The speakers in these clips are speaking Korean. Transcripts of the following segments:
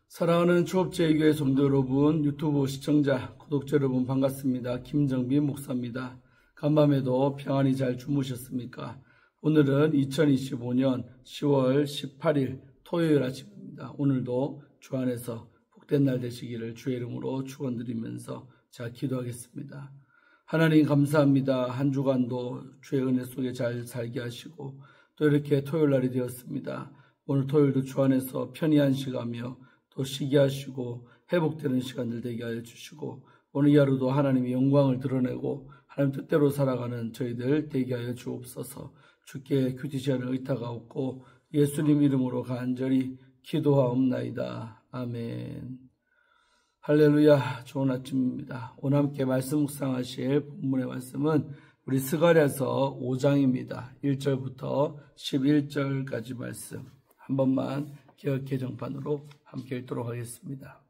사랑하는 초업제일교회 성도 여러분, 유튜브 시청자, 구독자 여러분 반갑습니다. 김정빈 목사입니다. 간밤에도 평안히 잘 주무셨습니까? 오늘은 2025년 10월 18일 토요일 아침입니다. 오늘도 주 안에서 복된 날 되시기를 주의 이름으로 축원드리면서 자 기도하겠습니다. 하나님 감사합니다. 한 주간도 주의 은혜 속에 잘 살게 하시고 또 이렇게 토요일 날이 되었습니다. 오늘 토요일도 주 안에서 편히 안식하며 또 쉬게 하시고 회복되는 시간들 되게 하여 주시고 오늘 이 하루도 하나님의 영광을 드러내고 하나님 뜻대로 살아가는 저희들 되게 하여 주옵소서. 주께 큐티 시간을 의탁하옵고 예수님 이름으로 간절히 기도하옵나이다. 아멘. 할렐루야. 좋은 아침입니다. 오늘 함께 말씀 묵상하실 본문의 말씀은 우리 스가랴서 5장입니다. 1절부터 11절까지 말씀 한 번만 개역 개정판으로 함께 읽도록 하겠습니다.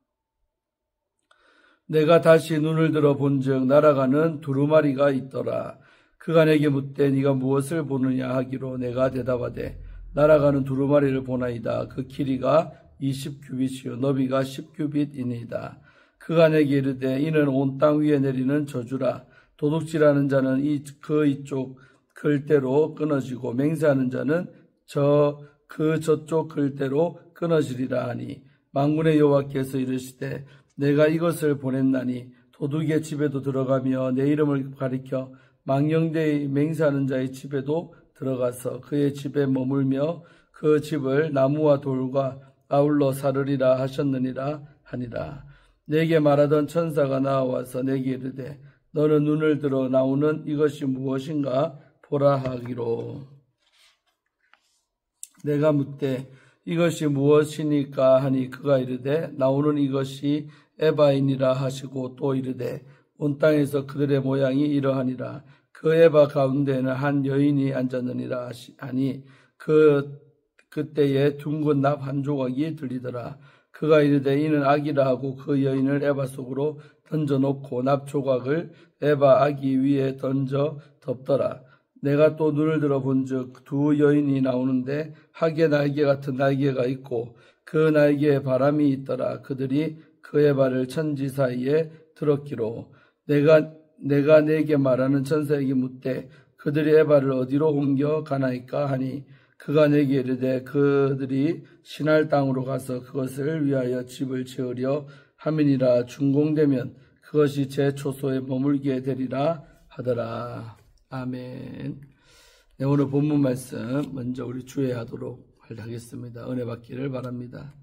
내가 다시 눈을 들어 본즉 날아가는 두루마리가 있더라. 그가 내게 묻되 네가 무엇을 보느냐 하기로 내가 대답하되 날아가는 두루마리를 보나이다. 그 길이가 20규빗이요 너비가 10규빗이니이다. 그가 내게 이르되 이는 온 땅 위에 내리는 저주라. 도둑질하는 자는 이쪽 글대로 끊어지고 맹세하는 자는 저쪽 글대로 끊어지리라 하니 만군의 여호와께서 이르시되 내가 이것을 보냈나니 도둑의 집에도 들어가며 내 이름을 가리켜 망령되이 맹세하는 자의 집에도 들어가서 그의 집에 머물며 그 집을 나무와 돌과 아울러 사르리라 하셨느니라 하니라. 내게 말하던 천사가 나와서 내게 이르되 너는 눈을 들어 나오는 이것이 무엇인가 보라 하기로. 내가 묻되 이것이 무엇이니까 하니 그가 이르되 나오는 이것이 에바이니라 하시고 또 이르되 온 땅에서 그들의 모양이 이러하니라. 그 에바 가운데에는 한 여인이 앉았느니라 하니 그때에 둥근 납 한 조각이 들리더라. 그가 이르되 이는 악이라 하고 그 여인을 에바 속으로 던져놓고 납 조각을 에바 아기 위에 던져 덮더라. 내가 또 눈을 들어 본즉 두 여인이 나오는데 학의 날개 같은 날개가 있고 그 날개에 바람이 있더라. 그들이 그의 발을 천지 사이에 들었기로. 내가 내게 말하는 천사에게 묻되 그들이 에바를 어디로 옮겨 가나이까 하니 그가 내게 이르되 그들이 신할 땅으로 가서 그것을 위하여 집을 지으려 함이니라. 준공되면 그것이 제 초소에 머물게 되리라 하더라. 아멘. 네, 오늘 본문 말씀 먼저 우리 주의하도록 하겠습니다. 은혜 받기를 바랍니다.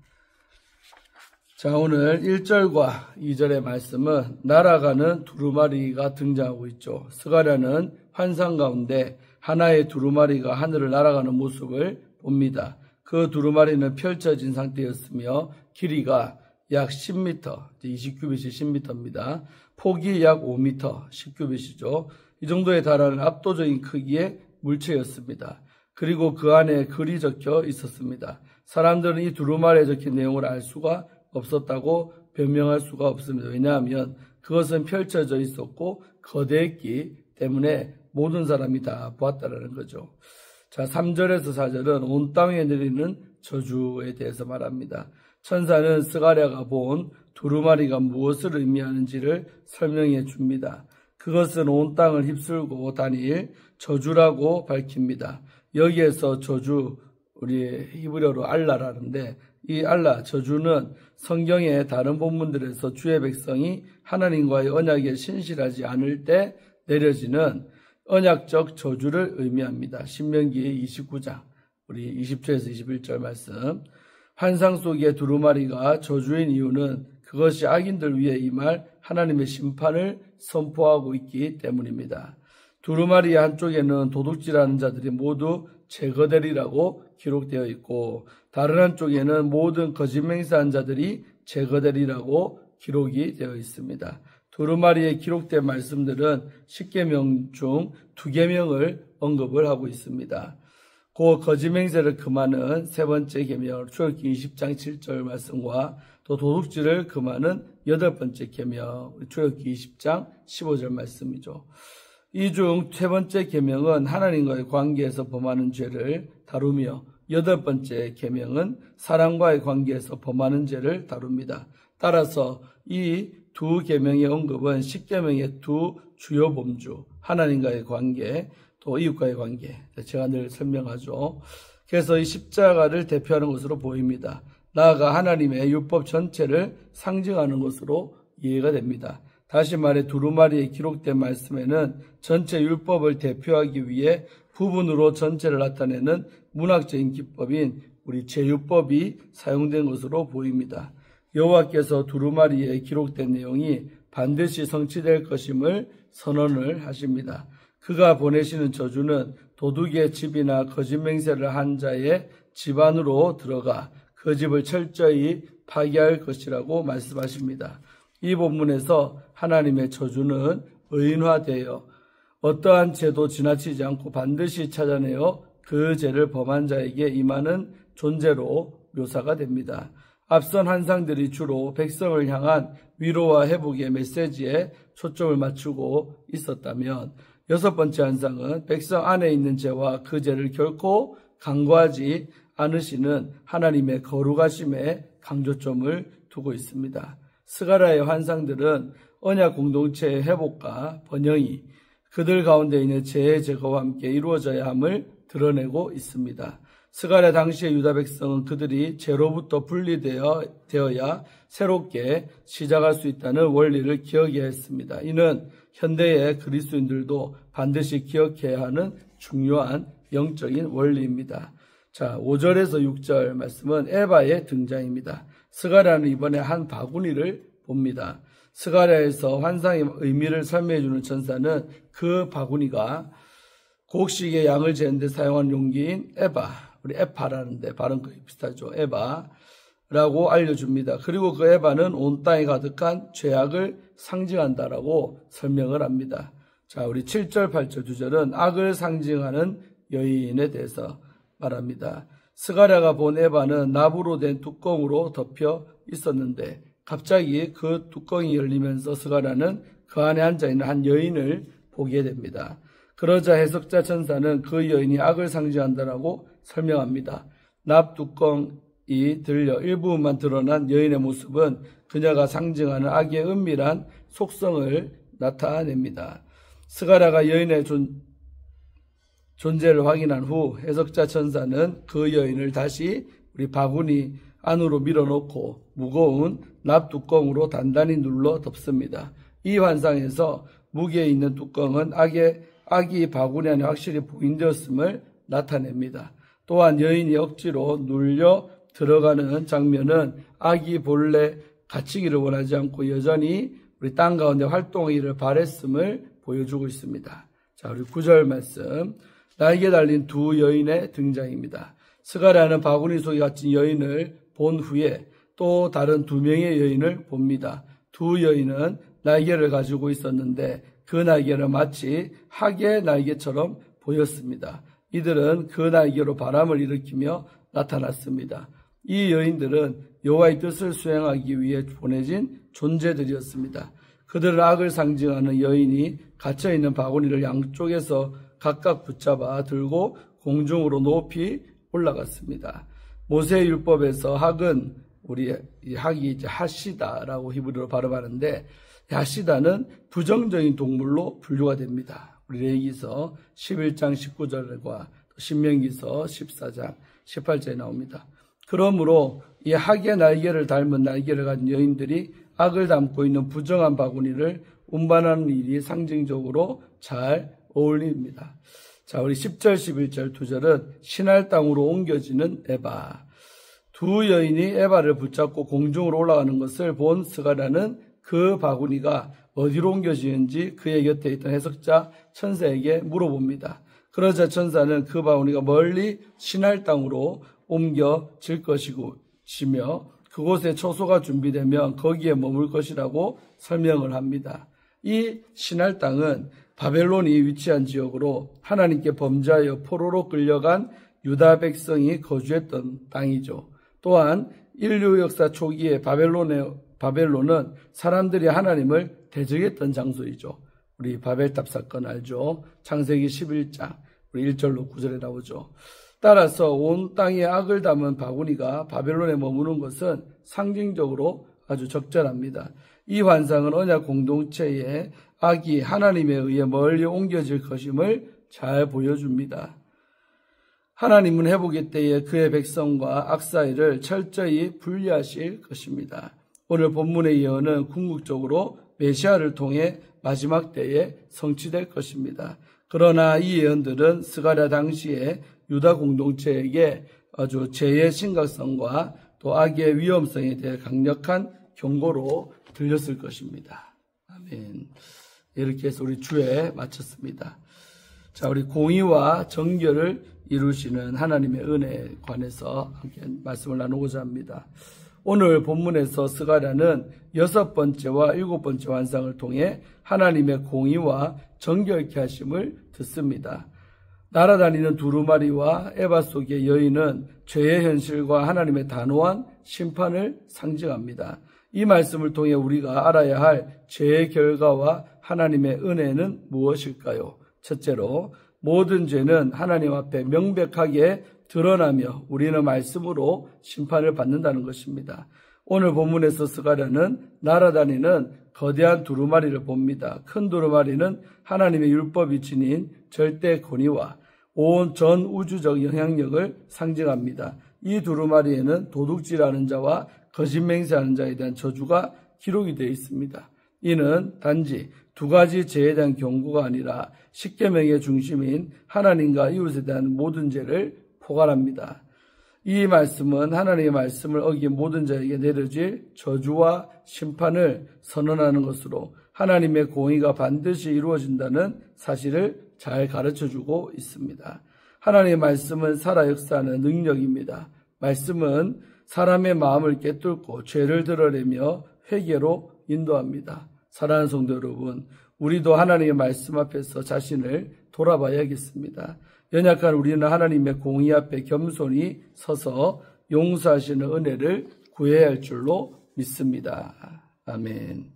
자, 오늘 1절과 2절의 말씀은 날아가는 두루마리가 등장하고 있죠. 스가랴는 환상 가운데 하나의 두루마리가 하늘을 날아가는 모습을 봅니다. 그 두루마리는 펼쳐진 상태였으며 길이가 약 10m, 20규빗이 10m입니다. 폭이 약 5m, 10규빗이죠. 이 정도에 달하는 압도적인 크기의 물체였습니다. 그리고 그 안에 글이 적혀 있었습니다. 사람들은 이 두루마리에 적힌 내용을 알 수가 없었다고 변명할 수가 없습니다. 왜냐하면 그것은 펼쳐져 있었고 거대했기 때문에 모든 사람이 다 보았다라는 거죠. 자, 3절에서 4절은 온 땅에 내리는 저주에 대해서 말합니다. 천사는 스가랴가 본 두루마리가 무엇을 의미하는지를 설명해 줍니다. 그것은 온 땅을 휩쓸고 다닐 저주라고 밝힙니다. 여기에서 저주, 우리 히브리어로 알라라는데 이 알라, 저주는 성경의 다른 본문들에서 주의 백성이 하나님과의 언약에 신실하지 않을 때 내려지는 언약적 저주를 의미합니다. 신명기 29장, 우리 20절에서 21절 말씀. 환상 속의 두루마리가 저주인 이유는 그것이 악인들 위에 임할 하나님의 심판을 선포하고 있기 때문입니다. 두루마리 한쪽에는 도둑질하는 자들이 모두 제거되리라고 기록되어 있고 다른 한쪽에는 모든 거짓맹세한 자들이 제거되리라고 기록이 되어 있습니다. 두루마리에 기록된 말씀들은 10계명 중 2계명을 언급을 하고 있습니다. 그 거짓맹세를 금하는 세 번째 계명, 출애굽기 20장 7절 말씀과 또 도둑질을 금하는 8번째 계명, 출애굽기 20장 15절 말씀이죠. 이 중 세 번째 계명은 하나님과의 관계에서 범하는 죄를 다루며 8번째 계명은 사람과의 관계에서 범하는 죄를 다룹니다. 따라서 이 두 계명의 언급은 10계명의 두 주요 범주, 하나님과의 관계, 또 이웃과의 관계, 제가 늘 설명하죠. 그래서 이 십자가를 대표하는 것으로 보입니다. 나아가 하나님의 율법 전체를 상징하는 것으로 이해가 됩니다. 다시 말해 두루마리에 기록된 말씀에는 전체 율법을 대표하기 위해 부분으로 전체를 나타내는 문학적인 기법인 우리 제율법이 사용된 것으로 보입니다. 여호와께서 두루마리에 기록된 내용이 반드시 성취될 것임을 선언을 하십니다. 그가 보내시는 저주는 도둑의 집이나 거짓 맹세를 한 자의 집 안으로 들어가 그 집을 철저히 파괴할 것이라고 말씀하십니다. 이 본문에서 하나님의 저주는 의인화되어 어떠한 죄도 지나치지 않고 반드시 찾아내어 그 죄를 범한 자에게 임하는 존재로 묘사가 됩니다. 앞선 환상들이 주로 백성을 향한 위로와 회복의 메시지에 초점을 맞추고 있었다면 6번째 환상은 백성 안에 있는 죄와 그 죄를 결코 간과하지 않으시는 하나님의 거룩하심에 강조점을 두고 있습니다. 스가랴의 환상들은 언약 공동체의 회복과 번영이 그들 가운데 있는 죄의 제거와 함께 이루어져야 함을 드러내고 있습니다. 스가랴 당시의 유다 백성은 그들이 죄로부터 분리되어야 새롭게 시작할 수 있다는 원리를 기억해야 했습니다. 이는 현대의 그리스도인들도 반드시 기억해야 하는 중요한 영적인 원리입니다. 자, 5절에서 6절 말씀은 에바의 등장입니다. 스가랴는 이번에 한 바구니를 봅니다. 스가랴에서 환상의 의미를 설명해 주는 천사는 그 바구니가 곡식의 양을 재는 데 사용한 용기인 에바, 우리 에파라는데 발음 거의 비슷하죠. 에바라고 알려줍니다. 그리고 그 에바는 온 땅에 가득한 죄악을 상징한다라고 설명을 합니다. 자, 우리 7절, 8절, 2절은 악을 상징하는 여인에 대해서 말합니다. 스가랴가 본 에바는 나무로 된 뚜껑으로 덮여 있었는데 갑자기 그 뚜껑이 열리면서 스가랴는 그 안에 앉아있는 한 여인을 보게 됩니다. 그러자 해석자 천사는 그 여인이 악을 상징한다라고 설명합니다. 납 뚜껑이 들려 일부분만 드러난 여인의 모습은 그녀가 상징하는 악의 은밀한 속성을 나타냅니다. 스가랴가 여인의 존재를 확인한 후 해석자 천사는 그 여인을 다시 우리 바구니 안으로 밀어넣고 무거운 납 뚜껑으로 단단히 눌러 덮습니다. 이 환상에서 무게에 있는 뚜껑은 악이 바구니 안에 확실히 포인되었음을 나타냅니다. 또한 여인이 억지로 눌려 들어가는 장면은 악이 본래 갇히기를 원하지 않고 여전히 우리 땅 가운데 활동하기를 바랬음을 보여주고 있습니다. 자, 우리 9절 말씀. 날개 달린 두 여인의 등장입니다. 스가랴는 바구니 속에 갇힌 여인을 본 후에 또 다른 2명의 여인을 봅니다. 두 여인은 날개를 가지고 있었는데 그 날개는 마치 학의 날개처럼 보였습니다. 이들은 그 날개로 바람을 일으키며 나타났습니다. 이 여인들은 여호와의 뜻을 수행하기 위해 보내진 존재들이었습니다. 그들은 악을 상징하는 여인이 갇혀있는 바구니를 양쪽에서 각각 붙잡아 들고 공중으로 높이 올라갔습니다. 모세의 율법에서 학은 우리 학이 이제 하시다라고 히브리어로 발음하는데 하시다는 부정적인 동물로 분류가 됩니다. 우리 레위기서 11장 19절과 신명기서 14장 18절에 나옵니다. 그러므로 이 학의 날개를 닮은 날개를 가진 여인들이 악을 담고 있는 부정한 바구니를 운반하는 일이 상징적으로 잘 어울립니다. 자, 우리 10절, 11절, 2절은 신할 땅으로 옮겨지는 에바. 두 여인이 에바를 붙잡고 공중으로 올라가는 것을 본 스가랴는 그 바구니가 어디로 옮겨지는지 그의 곁에 있던 해석자 천사에게 물어봅니다. 그러자 천사는 그 바구니가 멀리 신할 땅으로 옮겨질 것이며 그곳에 초소가 준비되면 거기에 머물 것이라고 설명을 합니다. 이 신할 땅은 바벨론이 위치한 지역으로 하나님께 범죄하여 포로로 끌려간 유다 백성이 거주했던 땅이죠. 또한 인류 역사 초기에 바벨론은 사람들이 하나님을 대적했던 장소이죠. 우리 바벨탑 사건 알죠? 창세기 11장 우리 1절로 9절에 나오죠. 따라서 온 땅에 악을 담은 바구니가 바벨론에 머무는 것은 상징적으로 아주 적절합니다. 이 환상은 언약 공동체의 악이 하나님에 의해 멀리 옮겨질 것임을 잘 보여줍니다. 하나님은 회복의 때에 그의 백성과 악 사이를 철저히 분리하실 것입니다. 오늘 본문의 예언은 궁극적으로 메시아를 통해 마지막 때에 성취될 것입니다. 그러나 이 예언들은 스가랴 당시에 유다 공동체에게 아주 죄의 심각성과 또 악의 위험성에 대해 강력한 경고로 들렸을 것입니다. 아멘. 이렇게 해서 우리 주에 마쳤습니다. 자, 우리 공의와 정결을 이루시는 하나님의 은혜에 관해서 함께 말씀을 나누고자 합니다. 오늘 본문에서 스가랴는 6번째와 7번째 환상을 통해 하나님의 공의와 정결케 하심을 듣습니다. 날아다니는 두루마리와 에바 속의 여인은 죄의 현실과 하나님의 단호한 심판을 상징합니다. 이 말씀을 통해 우리가 알아야 할 죄의 결과와 하나님의 은혜는 무엇일까요? 첫째로, 모든 죄는 하나님 앞에 명백하게 드러나며 우리는 말씀으로 심판을 받는다는 것입니다. 오늘 본문에서 스가랴는 날아다니는 거대한 두루마리를 봅니다. 큰 두루마리는 하나님의 율법이 지닌 절대 권위와 온 전 우주적 영향력을 상징합니다. 이 두루마리에는 도둑질하는 자와 거짓맹세하는 자에 대한 저주가 기록이 되어 있습니다. 이는 단지 두 가지 죄에 대한 경고가 아니라 십계명의 중심인 하나님과 이웃에 대한 모든 죄를 포괄합니다. 이 말씀은 하나님의 말씀을 어긴 모든 자에게 내려질 저주와 심판을 선언하는 것으로 하나님의 공의가 반드시 이루어진다는 사실을 잘 가르쳐주고 있습니다. 하나님의 말씀은 살아 역사하는 능력입니다. 말씀은 사람의 마음을 꿰뚫고 죄를 드러내며 회개로 인도합니다. 사랑하는 성도 여러분, 우리도 하나님의 말씀 앞에서 자신을 돌아봐야겠습니다. 연약한 우리는 하나님의 공의 앞에 겸손히 서서 용서하시는 은혜를 구해야 할 줄로 믿습니다. 아멘.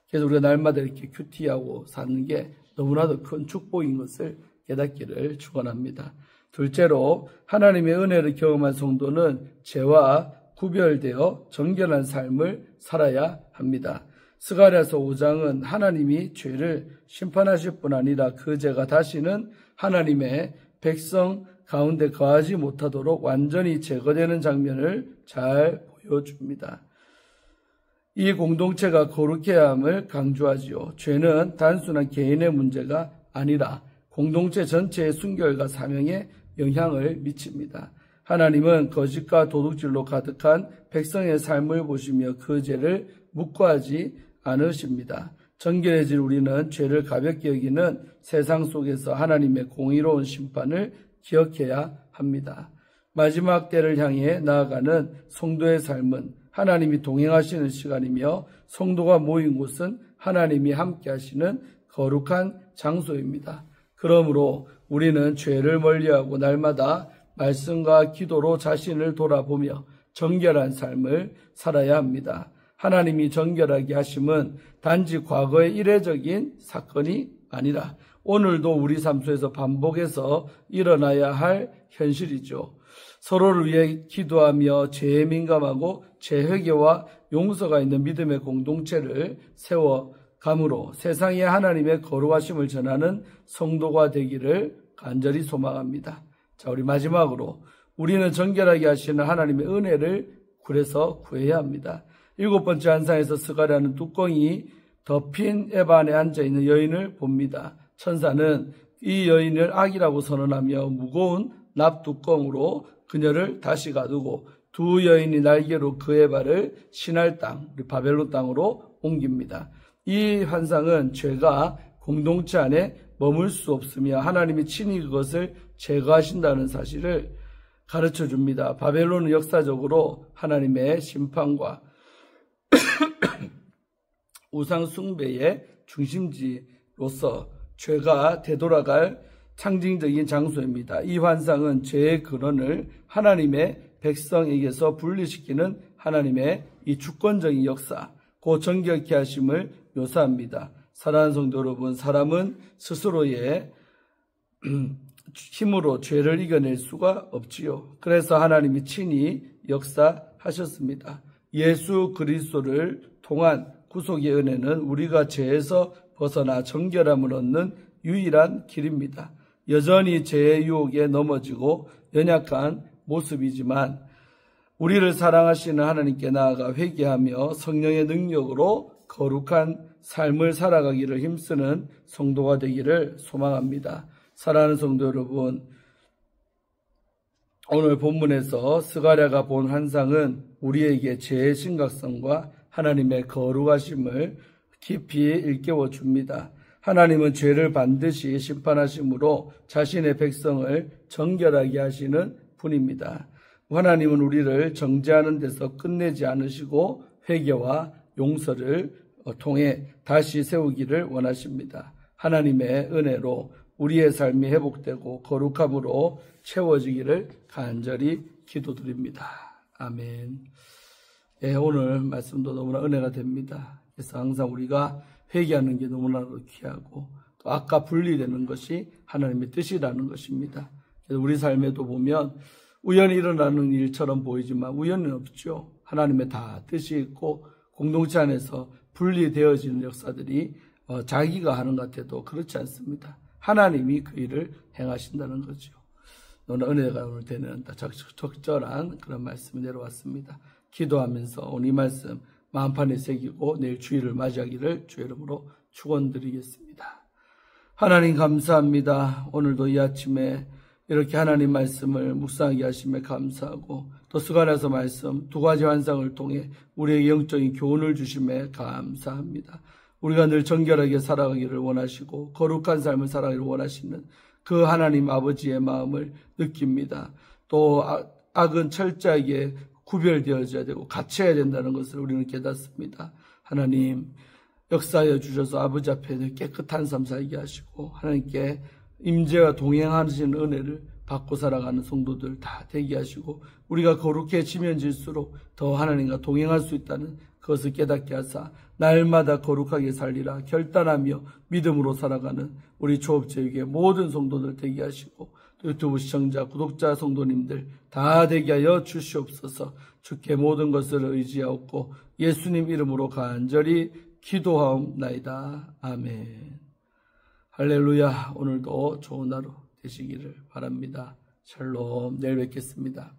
그래서 우리가 날마다 이렇게 큐티하고 사는 게 너무나도 큰 축복인 것을 깨닫기를 축원합니다. 둘째로, 하나님의 은혜를 경험한 성도는 죄와 구별되어 정결한 삶을 살아야 합니다. 스가랴서 5장은 하나님이 죄를 심판하실 뿐 아니라 그 죄가 다시는 하나님의 백성 가운데 거하지 못하도록 완전히 제거되는 장면을 잘 보여줍니다. 이 공동체가 거룩해야 함을 강조하지요. 죄는 단순한 개인의 문제가 아니라 공동체 전체의 순결과 사명에 영향을 미칩니다. 하나님은 거짓과 도둑질로 가득한 백성의 삶을 보시며 그 죄를 묵과하지 않으십니다. 정결해진 우리는 죄를 가볍게 여기는 세상 속에서 하나님의 공의로운 심판을 기억해야 합니다. 마지막 때를 향해 나아가는 성도의 삶은 하나님이 동행하시는 시간이며 성도가 모인 곳은 하나님이 함께 하시는 거룩한 장소입니다. 그러므로 우리는 죄를 멀리하고 날마다 말씀과 기도로 자신을 돌아보며 정결한 삶을 살아야 합니다. 하나님이 정결하게 하심은 단지 과거의 이례적인 사건이 아니라 오늘도 우리 삶 속에서 반복해서 일어나야 할 현실이죠. 서로를 위해 기도하며 죄에 민감하고 재회개와 용서가 있는 믿음의 공동체를 세워감으로 세상에 하나님의 거룩하심을 전하는 성도가 되기를 간절히 소망합니다. 자, 우리 마지막으로 우리는 정결하게 하시는 하나님의 은혜를 그래서 구해야 합니다. 7번째 환상에서 스가랴는 뚜껑이 덮인 에바 안에 앉아있는 여인을 봅니다. 천사는 이 여인을 악이라고 선언하며 무거운 납뚜껑으로 그녀를 다시 가두고 두 여인이 날개로 그 에바를 신할 땅, 바벨론 땅으로 옮깁니다. 이 환상은 죄가 공동체 안에 머물 수 없으며 하나님이 친히 그것을 제거하신다는 사실을 가르쳐 줍니다. 바벨론은 역사적으로 하나님의 심판과 우상 숭배의 중심지로서 죄가 되돌아갈 상징적인 장소입니다. 이 환상은 죄의 근원을 하나님의 백성에게서 분리시키는 하나님의 이 주권적인 역사, 그 정결케 하심을 묘사합니다. 사랑하는 성도 여러분, 사람은 스스로의 힘으로 죄를 이겨낼 수가 없지요. 그래서 하나님이 친히 역사하셨습니다. 예수 그리스도를 통한 구속의 은혜는 우리가 죄에서 벗어나 정결함을 얻는 유일한 길입니다. 여전히 죄의 유혹에 넘어지고 연약한 모습이지만 우리를 사랑하시는 하나님께 나아가 회개하며 성령의 능력으로 거룩한 삶을 살아가기를 힘쓰는 성도가 되기를 소망합니다. 사랑하는 성도 여러분, 오늘 본문에서 스가랴가 본 환상은 우리에게 죄의 심각성과 하나님의 거룩하심을 깊이 일깨워 줍니다. 하나님은 죄를 반드시 심판하심으로 자신의 백성을 정결하게 하시는 분입니다. 하나님은 우리를 정죄하는 데서 끝내지 않으시고 회개와 용서를 통해 다시 세우기를 원하십니다. 하나님의 은혜로 우리의 삶이 회복되고 거룩함으로 채워지기를 간절히 기도드립니다. 아멘. 예, 오늘 말씀도 너무나 은혜가 됩니다. 그래서 항상 우리가 회개하는 게 너무나도 귀하고 또 악과 분리되는 것이 하나님의 뜻이라는 것입니다. 그래서 우리 삶에도 보면 우연히 일어나는 일처럼 보이지만 우연은 없죠. 하나님의 다 뜻이 있고 공동체 안에서 분리되어지는 역사들이 자기가 하는 것 같아도 그렇지 않습니다. 하나님이 그 일을 행하신다는 거죠. 너는 은혜가 오늘 되는 적절한 그런 말씀이 내려왔습니다. 기도하면서 오늘 이 말씀 마음판에 새기고 내일 주일을 맞이하기를 주의 이름으로 축원드리겠습니다. 하나님 감사합니다. 오늘도 이 아침에 이렇게 하나님 말씀을 묵상하게 하심에 감사하고 또 스가랴서 말씀 두 가지 환상을 통해 우리에게 영적인 교훈을 주심에 감사합니다. 우리가 늘 정결하게 살아가기를 원하시고 거룩한 삶을 살아가기를 원하시는 그 하나님 아버지의 마음을 느낍니다. 또 악은 철저하게 구별되어져야 되고 갇혀야 된다는 것을 우리는 깨닫습니다. 하나님 역사하여 주셔서 아버지 앞에 깨끗한 삶 살게 하시고 하나님께 임재와 동행하시는 은혜를 받고 살아가는 성도들 다 되게 하시고 우리가 거룩해지면 질수록 더 하나님과 동행할 수 있다는 그것을 깨닫게 하사 날마다 거룩하게 살리라 결단하며 믿음으로 살아가는 우리 초업제육의 모든 성도들 되게 하시고 또 유튜브 시청자 구독자 성도님들 다 되게 하여 주시옵소서. 주께 모든 것을 의지하옵고 예수님 이름으로 간절히 기도하옵나이다. 아멘. 할렐루야. 오늘도 좋은 하루 되시기를 바랍니다. 샬롬. 내일 뵙겠습니다.